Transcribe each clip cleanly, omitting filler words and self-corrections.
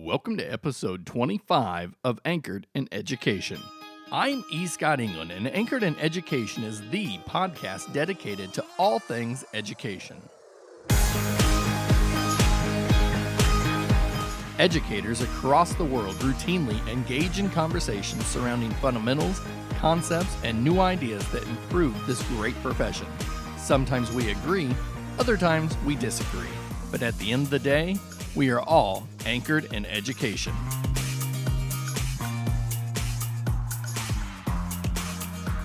Welcome to episode 25 of Anchored in Education. I'm E. Scott England, and Anchored in Education is the podcast dedicated to all things education. Educators across the world routinely engage in conversations surrounding fundamentals, concepts, and new ideas that improve this great profession. Sometimes we agree, other times we disagree. But at the end of the day, we are all anchored in education.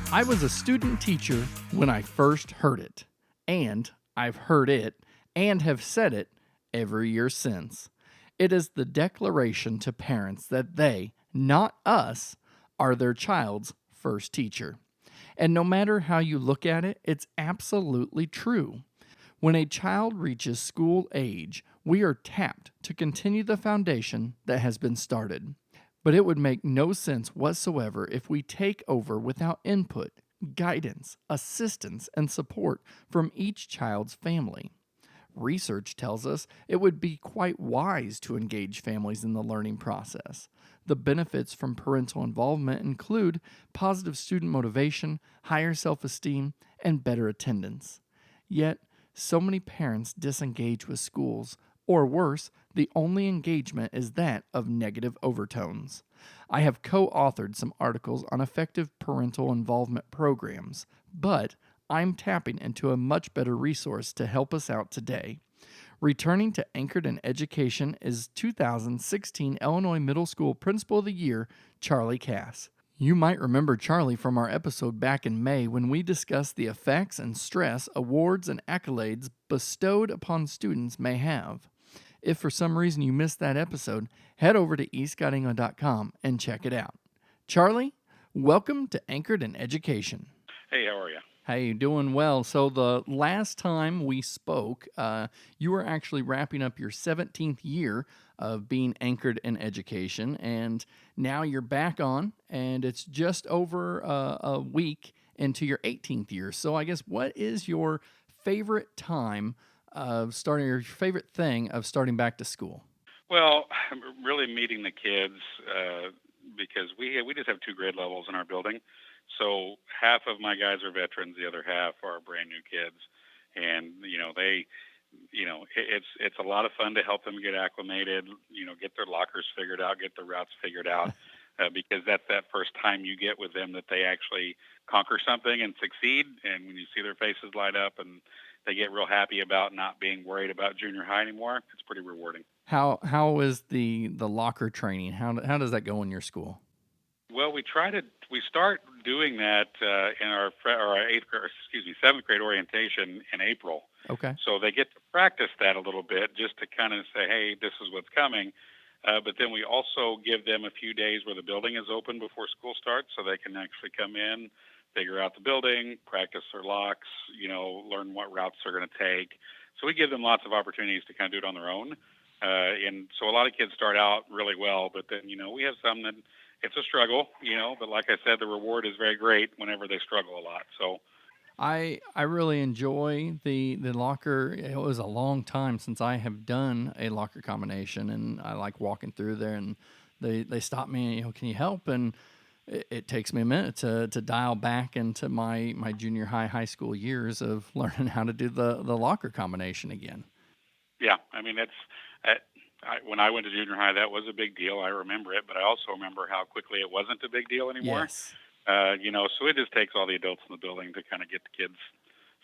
I was a student teacher when I first heard it, and I've heard it and have said it every year since. It is the declaration to parents that they, not us, are their child's first teacher. And no matter how you look at it, it's absolutely true. When a child reaches school age, we are tapped to continue the foundation that has been started. But it would make no sense whatsoever if we take over without input, guidance, assistance, and support from each child's family. Research tells us it would be quite wise to engage families in the learning process. The benefits from parental involvement include positive student motivation, higher self-esteem, and better attendance. Yet, so many parents disengage with schools, or worse, the only engagement is that of negative overtones. I have co-authored some articles on effective parental involvement programs, but I'm tapping into a much better resource to help us out today. Returning to Anchored in Education is 2016 Illinois Middle School Principal of the Year, Charley Cass. You might remember Charley from our episode back in May when we discussed the effects and stress awards and accolades bestowed upon students may have. If for some reason you missed that episode, head over to escottingo.com and check it out. Charley, welcome to Anchored in Education. Hey, how are you? Hey, doing well. So the last time we spoke, you were actually wrapping up your 17th year of being anchored in education, and now you're back on, and it's just over a week into your 18th year. So I guess what is your favorite time of starting, your favorite thing of starting back to school? Well, really meeting the kids because we just have two grade levels in our building. So half of my guys are veterans, the other half are brand new kids, and it's a lot of fun to help them get acclimated, get their lockers figured out, get their routes figured out, because that's that first time you get with them that they actually conquer something and succeed, and when you see their faces light up and they get real happy about not being worried about junior high anymore, it's pretty rewarding. How is the locker training? How does that go in your school? Well, we start doing that in our seventh grade orientation in April. Okay. So they get to practice that a little bit just to kind of say, hey, this is what's coming. But then we also give them a few days where the building is open before school starts, so they can actually come in, figure out the building, practice their locks, learn what routes they're going to take. So we give them lots of opportunities to kind of do it on their own. And so a lot of kids start out really well, but then we have some that it's a struggle, but like I said, the reward is very great whenever they struggle a lot. So I really enjoy the locker. It was a long time since I have done a locker combination, and I like walking through there, and they stop me, can you help? And it takes me a minute to dial back into my junior high school years of learning how to do the locker combination again. Yeah, I mean, when I went to junior high, that was a big deal. I remember it, but I also remember how quickly it wasn't a big deal anymore. Yes. So it just takes all the adults in the building to kind of get the kids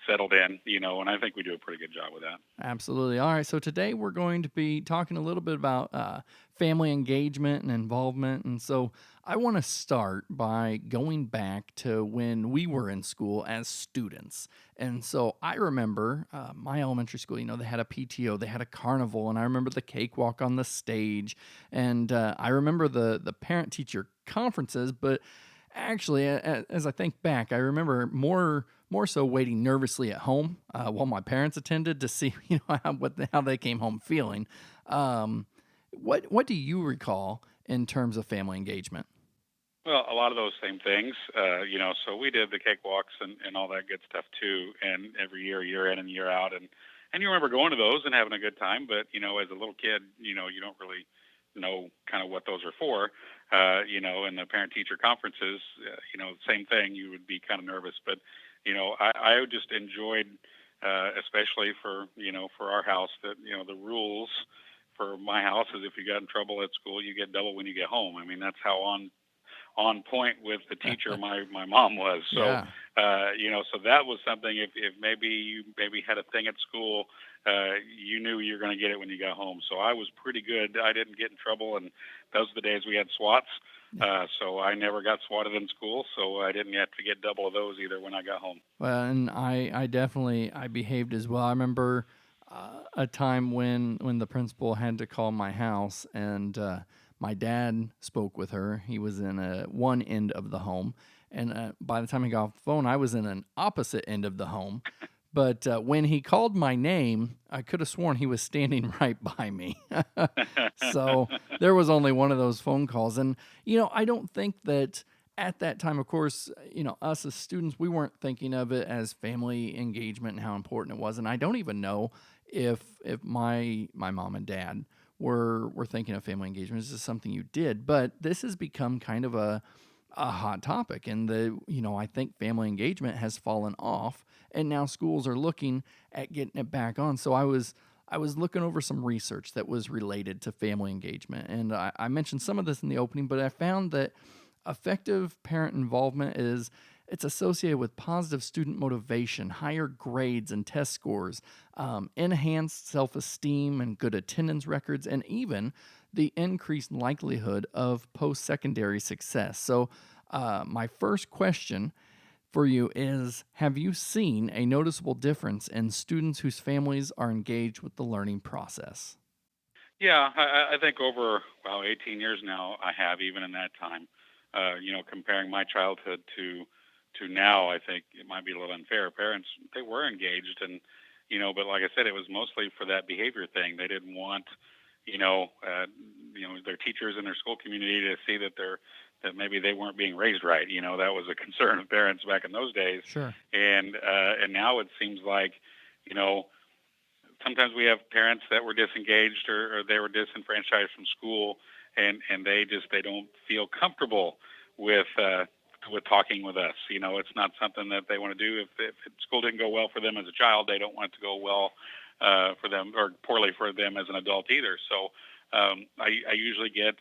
settled in, and I think we do a pretty good job with that. Absolutely. All right. So today we're going to be talking a little bit about family engagement and involvement. And so I want to start by going back to when we were in school as students. And so I remember my elementary school, they had a PTO, they had a carnival, and I remember the cakewalk on the stage. And I remember the parent-teacher conferences, but actually, as I think back, I remember more so waiting nervously at home while my parents attended to see how they came home feeling. What do you recall in terms of family engagement? Well, a lot of those same things, so we did the cakewalks and all that good stuff too, and every year in and year out, and you remember going to those and having a good time, but, as a little kid, you don't really know kind of what those are for. In the parent-teacher conferences, same thing. You would be kind of nervous, but I just enjoyed, especially for our house, that the rules for my house is if you got in trouble at school, you get double when you get home. I mean, that's how on point with the teacher my mom was. So Yeah. so that was something. If maybe you had a thing at school, you knew you were going to get it when you got home. So I was pretty good. I didn't get in trouble, and those were the days we had SWATs. So I never got swatted in school, so I didn't have to get double of those either when I got home. Well, and I definitely I behaved as well. I remember a time when the principal had to call my house, and my dad spoke with her. He was in one end of the home, and by the time he got off the phone, I was in an opposite end of the home. But when he called my name, I could have sworn he was standing right by me. So there was only one of those phone calls. And, I don't think that at that time, of course, us as students, we weren't thinking of it as family engagement and how important it was. And I don't even know if my mom and dad were thinking of family engagement. It's just something you did. But this has become kind of a hot topic, and I think family engagement has fallen off, and now schools are looking at getting it back on. So I was looking over some research that was related to family engagement, and I mentioned some of this in the opening, but I found that effective parent involvement it's associated with positive student motivation, higher grades and test scores, enhanced self-esteem and good attendance records, and even the increased likelihood of post-secondary success. So my first question for you is, have you seen a noticeable difference in students whose families are engaged with the learning process? Yeah, I think over 18 years now, I have, even in that time. Comparing my childhood to now, I think it might be a little unfair. Parents, they were engaged, and but like I said, it was mostly for that behavior thing. They didn't want their teachers and their school community to see that maybe they weren't being raised right. That was a concern of parents back in those days. Sure. And now it seems like you know sometimes we have parents that were disengaged, or they were disenfranchised from school, and they don't feel comfortable with talking with us. It's not something that they want to do. If school didn't go well for them as a child, they don't want it to go well for them, or poorly for them as an adult either. So I usually get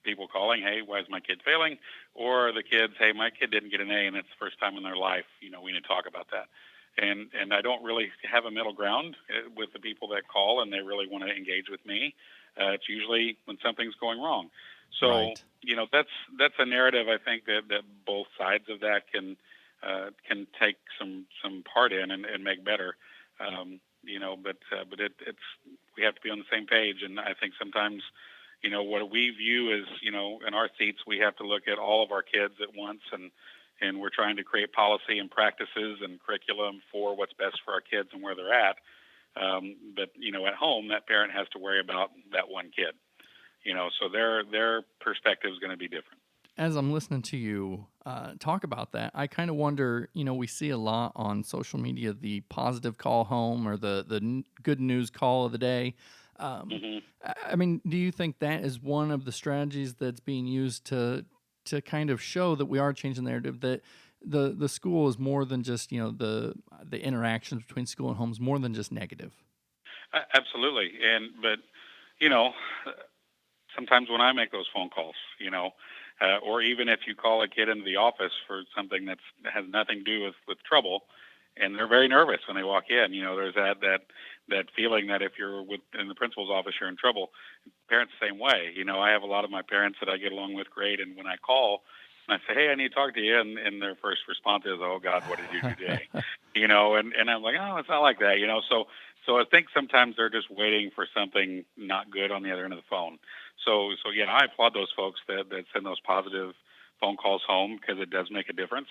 people calling, "Hey, why is my kid failing?" Or the kids, "Hey, my kid didn't get an A, and it's the first time in their life. We need to talk about that." And I don't really have a middle ground with the people that call and they really want to engage with me. It's usually when something's going wrong. So Right. that's a narrative I think that both sides of that can take some part in and make better. But it's we have to be on the same page. And I think sometimes what we view is in our seats we have to look at all of our kids at once, and we're trying to create policy and practices and curriculum for what's best for our kids and where they're at. But at home, that parent has to worry about that one kid. So their perspective is going to be different. As I'm listening to you talk about that, I kind of wonder, we see a lot on social media, the positive call home or the good news call of the day. Um, Hmm. I mean, do you think that is one of the strategies that's being used to kind of show that we are changing the narrative, that the school is more than just, the interactions between school and home is more than just negative? Absolutely. But you know, sometimes when I make those phone calls, or even if you call a kid into the office for something that has nothing to do with trouble, and they're very nervous when they walk in. There's that feeling that if you're in the principal's office, you're in trouble. Parents the same way. I have a lot of my parents that I get along with great, and when I call and I say, "Hey, I need to talk to you," and their first response is, "Oh God, what did you do today?" And I'm like, "Oh, it's not like that." So I think sometimes they're just waiting for something not good on the other end of the phone. So yeah, I applaud those folks that send those positive phone calls home, because it does make a difference.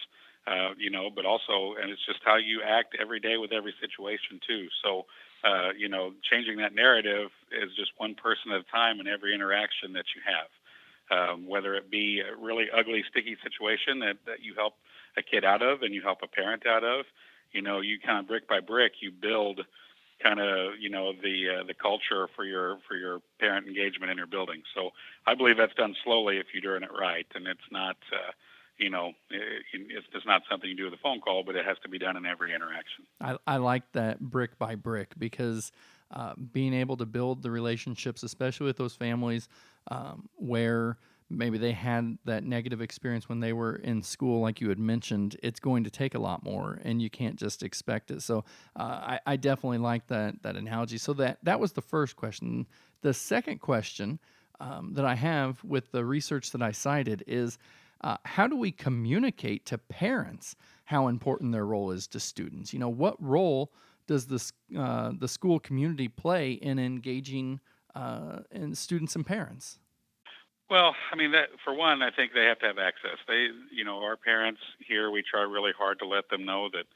But also, and it's just how you act every day with every situation too. So, changing that narrative is just one person at a time in every interaction that you have. Whether it be a really ugly, sticky situation that you help a kid out of and you help a parent out of, you kind of brick by brick, you build kind of the culture for your parent engagement in your building. So I believe that's done slowly if you're doing it right, and it's not it's not something you do with a phone call, but it has to be done in every interaction. I like that brick by brick because being able to build the relationships, especially with those families where maybe they had that negative experience when they were in school, like you had mentioned, it's going to take a lot more, and you can't just expect it. So I definitely like that analogy. So that was the first question. The second question that I have with the research that I cited is how do we communicate to parents how important their role is to students? What role does the school community play in engaging in students and parents? Well, I mean that for one, I think they have to have access. Our parents here, we try really hard to let them know that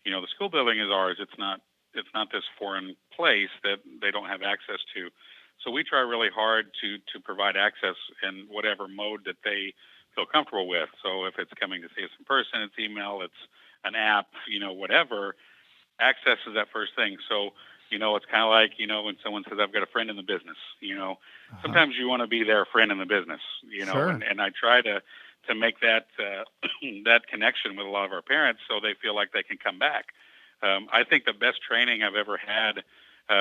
the school building is ours. It's not this foreign place that they don't have access to. So we try really hard to provide access in whatever mode that they feel comfortable with. So if it's coming to see us in person, it's email, it's an app, whatever. Access is that first thing. So it's kind of like when someone says, "I've got a friend in the business." Uh-huh. Sometimes you want to be their friend in the business. Sure. And I try to make that that connection with a lot of our parents so they feel like they can come back. I think the best training I've ever had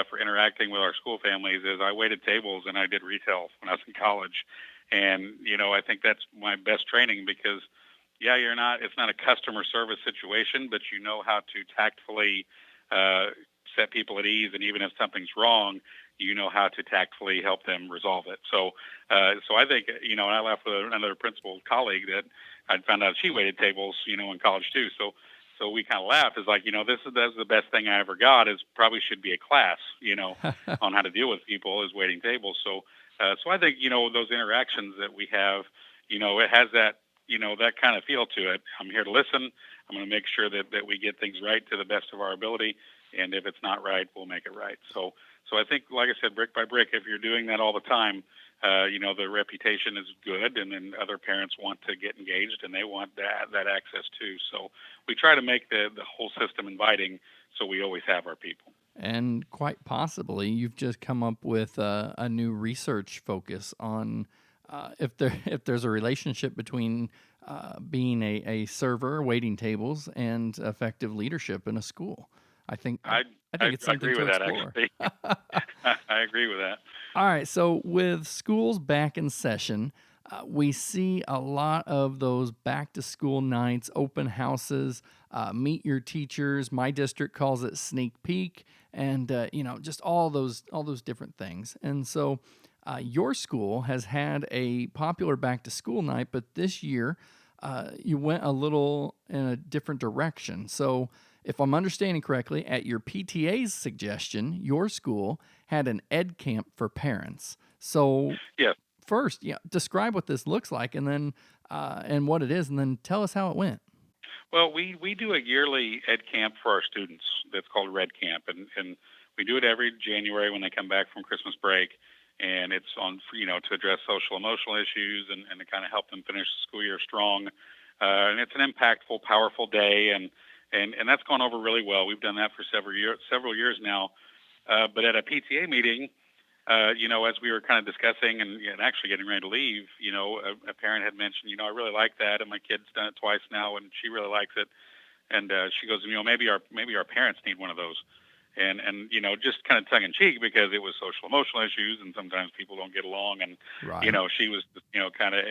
for interacting with our school families is I waited tables and I did retail when I was in college, and I think that's my best training because yeah, it's not a customer service situation, but you know how to tactfully uh, set people at ease, and even if something's wrong, you know how to tactfully help them resolve it. So I think and I laughed with another principal colleague that I'd found out she waited tables, in college too. So we kind of laughed. It's like that's the best thing I ever got. Is probably should be a class, on how to deal with people is waiting tables. So I think those interactions that we have, it has that that kind of feel to it. I'm here to listen. I'm going to make sure that we get things right to the best of our ability, and if it's not right, we'll make it right. So I think, like I said, brick by brick, if you're doing that all the time, the reputation is good, and then other parents want to get engaged, and they want that access too. So we try to make the whole system inviting, so we always have our people. And quite possibly, you've just come up with a new research focus on if there's a relationship between being a server, waiting tables, and effective leadership in a school. I think I, I I I, think it's I something agree to with that explore. actually. I agree with that. All right, so with schools back in session, we see a lot of those back to school nights, open houses, meet your teachers. My district calls it sneak peek, and just all those different things. And so, your school has had a popular back to school night, but this year you went a little in a different direction. So, if I'm understanding correctly, at your PTA's suggestion, your school had an ed camp for parents. So, Yes. first, describe what this looks like, and then and what it is, and then tell us how it went. Well, we do a yearly ed camp for our students that's called Red Camp, and we do it every January when they come back from Christmas break, and it's on to address social emotional issues and to kind of help them finish the school year strong. And it's an impactful, powerful day, and that's gone over really well. We've done that for several years now. But at a PTA meeting, as we were kind of discussing and actually getting ready to leave, a parent had mentioned, I really like that, and my kid's done it twice now, and she really likes it. And she goes, maybe our parents need one of those. And just kind of tongue in cheek because it was social emotional issues, and sometimes people don't get along. And Right. she was, kind of,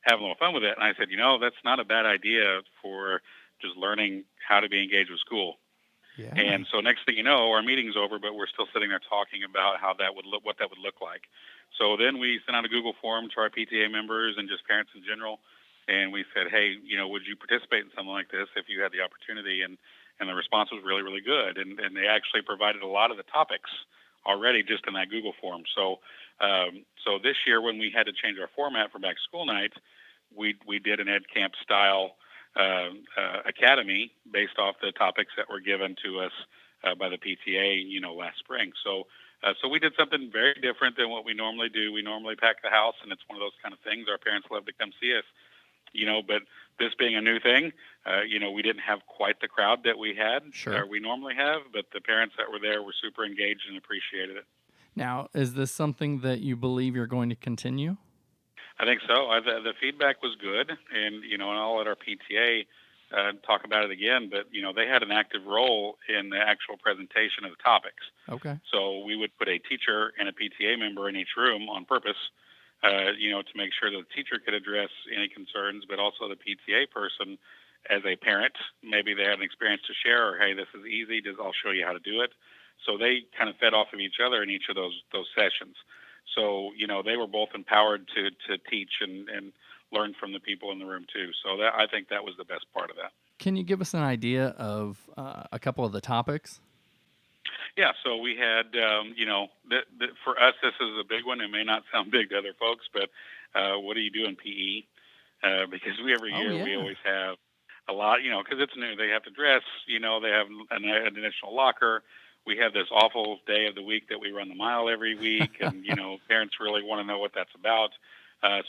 having a little fun with it. And I said, that's not a bad idea for just learning how to be engaged with school. Yeah. And so next thing you know, our meeting's over, but we're still sitting there talking about how that would look, what that would look like. So then we sent out a Google form to our PTA members and just parents in general, and we said, hey, would you participate in something like this if you had the opportunity? And the response was really, really good, and they actually provided a lot of the topics already just in that Google form. So this year when we had to change our format for back to school night, we did an Ed Camp style academy based off the topics that were given to us by the PTA, last spring. So we did something very different than what we normally do. We normally pack the house, and it's one of those kind of things. Our parents love to come see us. But this being a new thing, we didn't have quite the crowd that Sure. we normally have, but the parents that were there were super engaged and appreciated it. Now, is this something that you believe you're going to continue? I think so. The feedback was good, and I'll let our PTA talk about it again. But they had an active role in the actual presentation of the topics. Okay. So we would put a teacher and a PTA member in each room on purpose, to make sure that the teacher could address any concerns, but also the PTA person, as a parent, maybe they had an experience to share, or hey, this is easy. I'll show you how to do it. So they kind of fed off of each other in each of those sessions. So they were both empowered to teach and learn from the people in the room too. So I think that was the best part of that. Can you give us an idea of a couple of the topics? Yeah, so we had, for us, this is a big one. It may not sound big to other folks, but what do you do in PE? Because every Oh, year we yeah. always have a lot, because it's new. They have to dress, they have an additional locker. We have this awful day of the week that we run the mile every week, and, parents really want to know what that's about.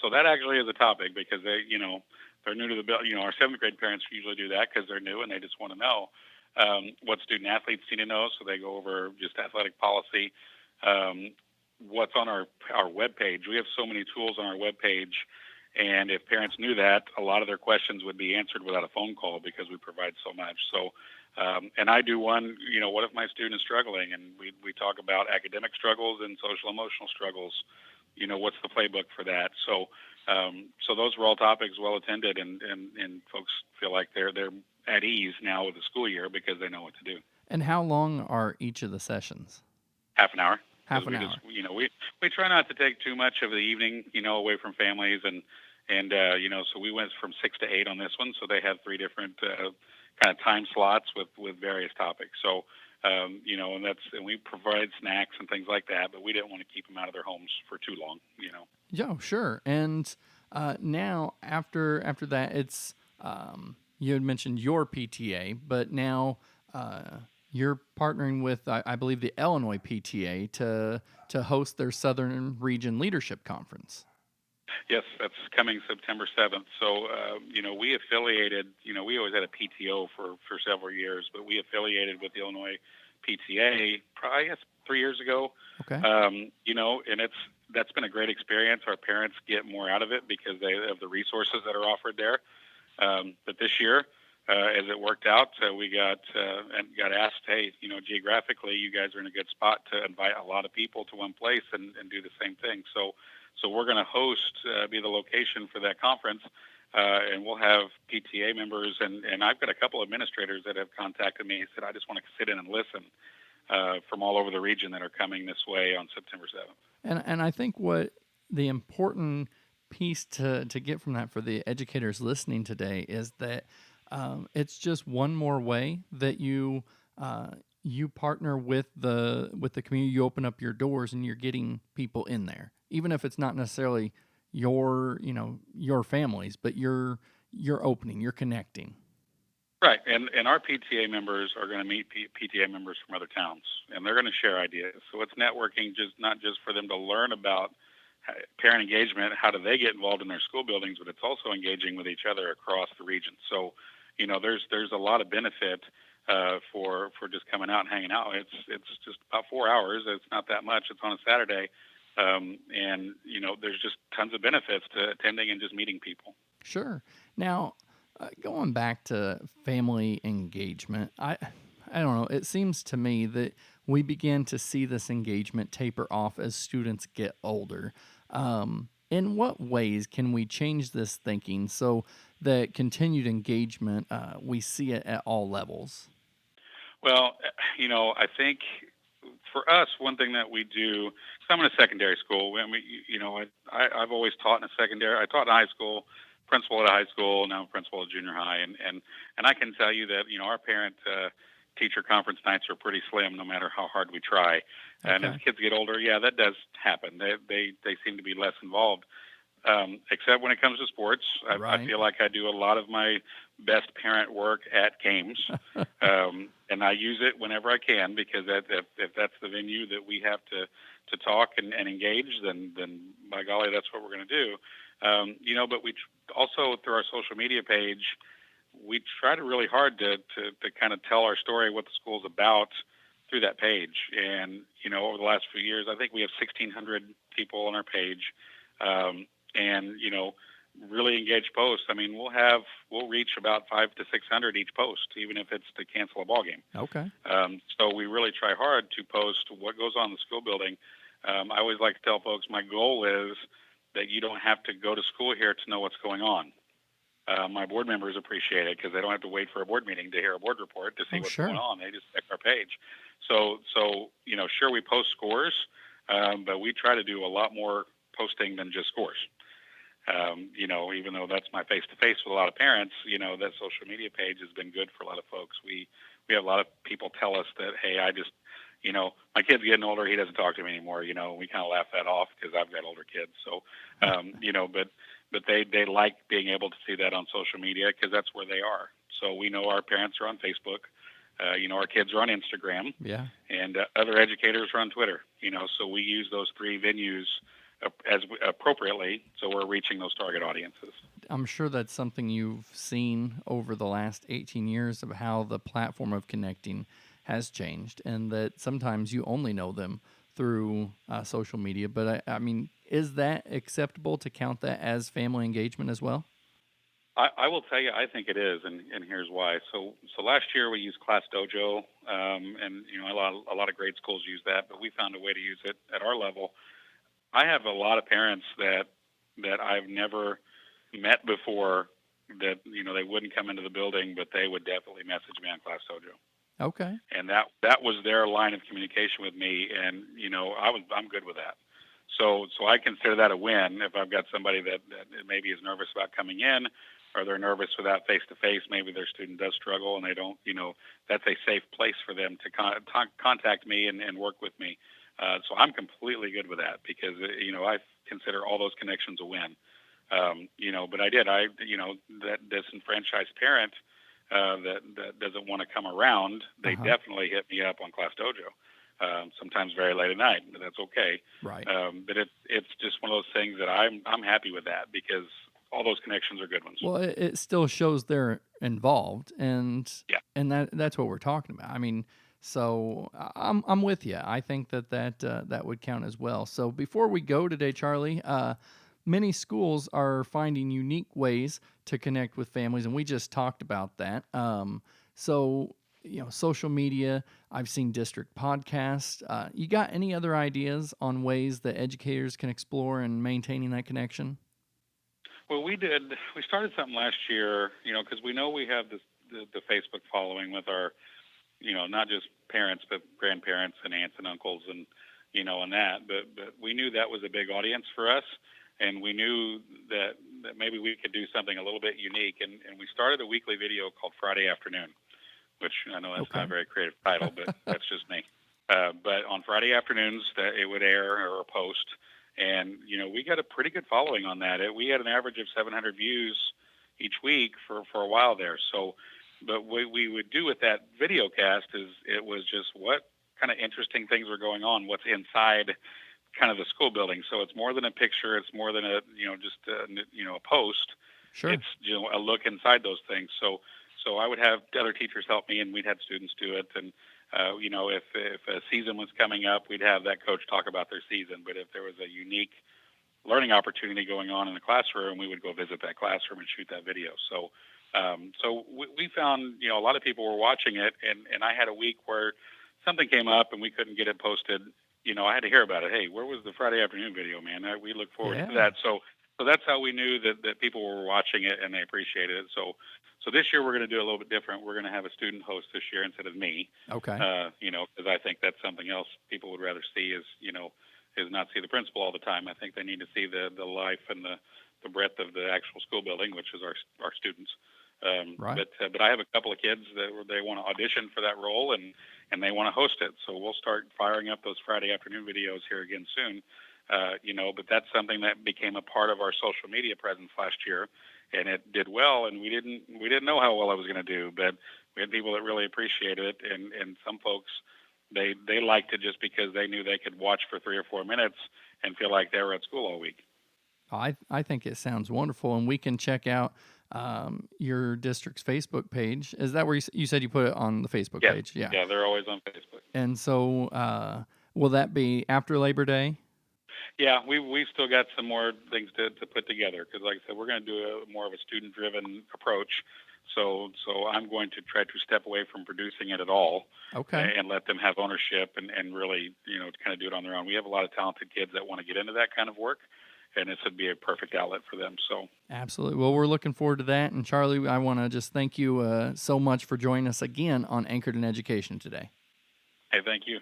So that actually is a topic because they're new to the bill. Our seventh grade parents usually do that because they're new and they just want to know what student athletes need to know. So they go over just athletic policy. What's on our webpage. We have so many tools on our webpage. And if parents knew that, a lot of their questions would be answered without a phone call because we provide so much. So, and I do one, what if my student is struggling? And we talk about academic struggles and social emotional struggles. What's the playbook for that? So, so those were all topics well attended, and folks feel like they're at ease now with the school year because they know what to do. And how long are each of the sessions? Half an hour. Half Because an we hour. just, we try not to take too much of the evening, away from families, and so we went from 6 to 8 on this one. So they had 3 different kind of time slots with various topics. So, and we provide snacks and things like that, but we didn't want to keep them out of their homes for too long. Yeah, sure. And now after that, it's you had mentioned your PTA, but now you're partnering with I believe the Illinois PTA to host their Southern Region Leadership Conference. Yes, that's coming September 7th. So, we affiliated, we always had a PTO for several years, but we affiliated with the Illinois PTA probably, I guess, 3 years ago. Okay. And that's been a great experience. Our parents get more out of it because they have the resources that are offered there. But this year, as it worked out, we got asked, hey, geographically, you guys are in a good spot to invite a lot of people to one place and do the same thing. So we're going to host, be the location for that conference, and we'll have PTA members, and I've got a couple of administrators that have contacted me and said, I just want to sit in and listen from all over the region that are coming this way on September 7th. And I think what the important piece to get from that for the educators listening today is that it's just one more way that you you partner with the community. You open up your doors and you're getting people in there, even if it's not necessarily your families, but you're opening, you're connecting. Right, and our PTA members are going to meet PTA members from other towns, and they're going to share ideas. So it's networking, just not just for them to learn about parent engagement, how do they get involved in their school buildings, but it's also engaging with each other across the region. So, there's a lot of benefit for just coming out and hanging out. It's just about 4 hours. It's not that much. It's on a Saturday, and there's just tons of benefits to attending and just meeting people. Sure. Now, going back to family engagement, I don't know. It seems to me that we begin to see this engagement taper off as students get older. In what ways can we change this thinking so that continued engagement, we see it at all levels? Well, I think for us, one thing that we do, because I'm in a secondary school, I've always taught in a secondary. I taught in high school, principal at a high school, now principal at junior high, and I can tell you that our parent teacher conference nights are pretty slim, no matter how hard we try. And as Okay. kids get older, yeah, that does happen. They seem to be less involved. Except when it comes to sports, I Right. feel like I do a lot of my best parent work at games, and I use it whenever I can because if that's the venue that we have to talk and engage, then by golly, that's what we're going to do. But also through our social media page, we try to really hard to kind of tell our story, what the school's about through that page. And, over the last few years, I think we have 1,600 people on our page. And, really engaged posts. I mean, we'll reach about 500 to 600 each post, even if it's to cancel a ball game. Okay. So we really try hard to post what goes on in the school building. I always like to tell folks my goal is that you don't have to go to school here to know what's going on. My board members appreciate it because they don't have to wait for a board meeting to hear a board report to see what's sure. going on. They just check our page. So sure, we post scores, but we try to do a lot more posting than just scores. Even though that's my face-to-face with a lot of parents, that social media page has been good for a lot of folks. We have a lot of people tell us that, hey, my kid's getting older. He doesn't talk to me anymore. We kind of laugh that off because I've got older kids. So, but they like being able to see that on social media because that's where they are. So we know our parents are on Facebook. Our kids are on Instagram. Yeah. And other educators are on Twitter. So we use those three venues as appropriately, so we're reaching those target audiences. I'm sure that's something you've seen over the last 18 years of how the platform of connecting has changed, and that sometimes you only know them through social media. But I mean, is that acceptable to count that as family engagement as well? I will tell you, I think it is, and here's why. So last year we used Class Dojo, and a lot of grade schools use that, but we found a way to use it at our level. I have a lot of parents that I've never met before that, they wouldn't come into the building, but they would definitely message me on Class Dojo. Okay. And that was their line of communication with me. And, I'm good with that. So I consider that a win. If I've got somebody that maybe is nervous about coming in, or they're nervous without face-to-face, maybe their student does struggle and they don't, that's a safe place for them to contact me and work with me. So I'm completely good with that because, I consider all those connections a win. But that disenfranchised parent that doesn't want to come around, they definitely hit me up on Class Dojo. Sometimes very late at night, but that's okay. Right. But it's just one of those things that I'm happy with that because all those connections are good ones. Well, it still shows they're involved, and that's what we're talking about. I mean, so I'm with you. I think that would count as well. So before we go today, Charlie, many schools are finding unique ways to connect with families, and we just talked about that. So social media. I've seen district podcasts. You got any other ideas on ways that educators can explore in maintaining that connection? Well, we started something last year, because we know we have the Facebook following with our, not just parents, but grandparents and aunts and uncles and, and that. But we knew that was a big audience for us. And we knew that maybe we could do something a little bit unique. And we started a weekly video called Friday Afternoon, which I know that's not a very creative title, but that's just me. But on Friday afternoons, it would air or post. And, we got a pretty good following on that. We had an average of 700 views each week for a while there. So, but what we would do with that video cast is it was just what kind of interesting things were going on, what's inside kind of the school building. So it's more than a picture. It's more than a post. Sure. It's, a look inside those things. So I would have other teachers help me, and we'd have students do it. And, if a season was coming up, we'd have that coach talk about their season. But if there was a unique learning opportunity going on in the classroom, we would go visit that classroom and shoot that video. So we found, a lot of people were watching it, and I had a week where something came up and we couldn't get it posted. I had to hear about it. Hey, where was the Friday afternoon video, man? We look forward to that. So that's how we knew that people were watching it and they appreciated it. So this year we're going to do a little bit different. We're going to have a student host this year instead of me. Okay. Because I think that's something else people would rather see is not see the principal all the time. I think they need to see the life and the breadth of the actual school building, which is our students. Right. But I have a couple of kids that they want to audition for that role and they want to host it. So we'll start firing up those Friday afternoon videos here again soon. But that's something that became a part of our social media presence last year, and it did well. And we didn't know how well I was going to do, but we had people that really appreciated it, and some folks they liked it just because they knew they could watch for 3 or 4 minutes and feel like they were at school all week. I think it sounds wonderful, and we can check out your district's Facebook page. Is that where you said you put it on the Facebook Yeah. page? Yeah. Yeah, they're always on Facebook. And so, will that be after Labor Day? Yeah, we've still got some more things to put together because, like I said, we're going to do more of a student-driven approach. So I'm going to try to step away from producing it at all, Okay. and let them have ownership and really, kind of do it on their own. We have a lot of talented kids that want to get into that kind of work, and this would be a perfect outlet for them. So Absolutely. Well, we're looking forward to that. And Charlie, I want to just thank you so much for joining us again on Anchored in Education today. hey, thank you.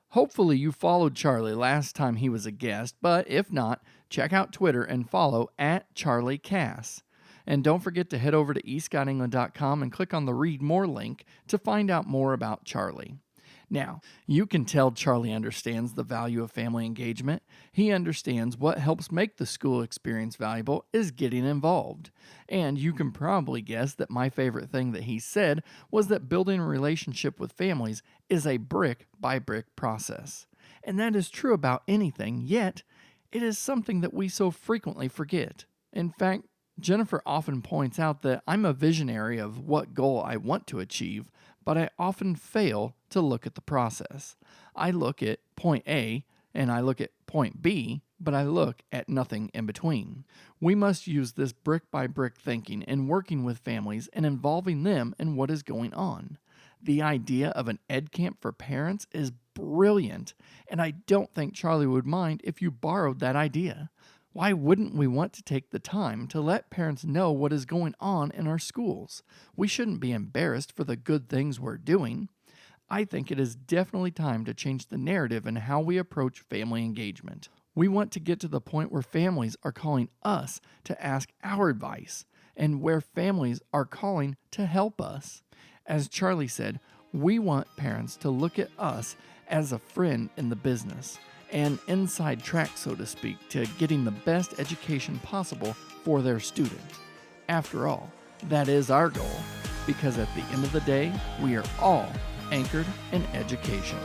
Hopefully you followed Charlie last time he was a guest, but if not, check out Twitter and follow at Charley Cass. And don't forget to head over to eScottEngland.com and click on the Read More link to find out more about Charlie. Now, you can tell Charlie understands the value of family engagement. He understands what helps make the school experience valuable is getting involved. And you can probably guess that my favorite thing that he said was that building a relationship with families is a brick-by-brick process. And that is true about anything, yet it is something that we so frequently forget. In fact, Jennifer often points out that I'm a visionary of what goal I want to achieve, but I often fail to look at the process. I look at point A and I look at point B, but I look at nothing in between. We must use this brick by brick thinking in working with families and involving them in what is going on. The idea of an ed camp for parents is brilliant, and I don't think Charlie would mind if you borrowed that idea. Why wouldn't we want to take the time to let parents know what is going on in our schools? We shouldn't be embarrassed for the good things we're doing. I think it is definitely time to change the narrative in how we approach family engagement. We want to get to the point where families are calling us to ask our advice, and where families are calling to help us. As Charlie said, we want parents to look at us as a friend in the business, an inside track, so to speak, to getting the best education possible for their student. After all, that is our goal, because at the end of the day, we are all anchored in education.